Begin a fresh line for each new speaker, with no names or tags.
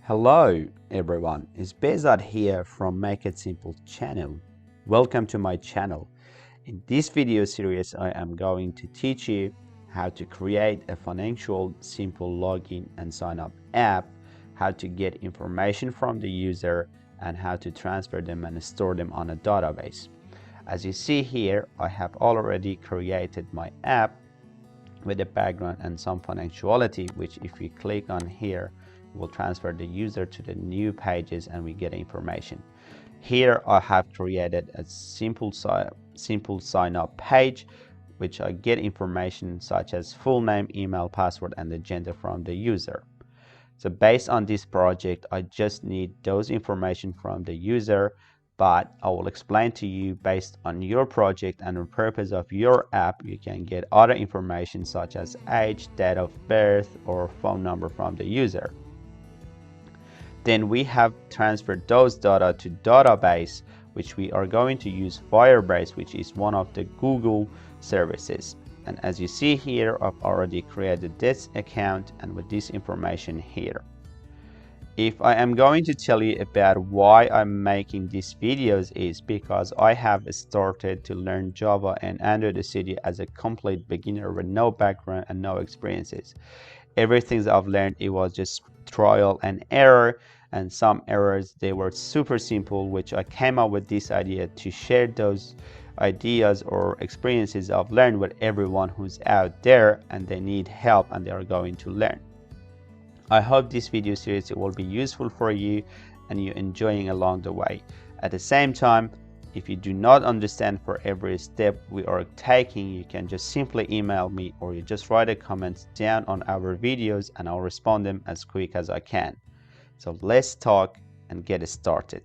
Hello everyone, it's Bezad here from Make It Simple channel. Welcome to my channel. In this video series, I am going to teach you how to create a financial simple login and sign up app, how to get information from the user, and how to transfer them and store them on a database. As you see here, I have already created my app with a background and some functionality, which if you click on here, will transfer the user to the new pages and we get information. Here I have created a simple sign up page, which I get information such as full name, email, password, and the gender from the user. So based on this project, I just need those information from the user, but I will explain to you based on your project and the purpose of your app, you can get other information such as age, date of birth, or phone number from the user. Then we have transferred those data to database, which we are going to use Firebase, which is one of the Google services. And as you see here, I've already created this account and with this information here. If I am going to tell you about why I'm making these videos is because I have started to learn Java and Android Studio as a complete beginner with no background and no experiences. Everything that I've learned, it was just trial and error, and some errors, they were super simple, which I came up with this idea to share those ideas or experiences I've learned with everyone who's out there and they need help and they are going to learn. I hope this video series will be useful for you and you're enjoying along the way. At the same time, if you do not understand for every step we are taking, you can just simply email me or you just write a comment down on our videos and I'll respond them as quick as I can. So let's talk and get started.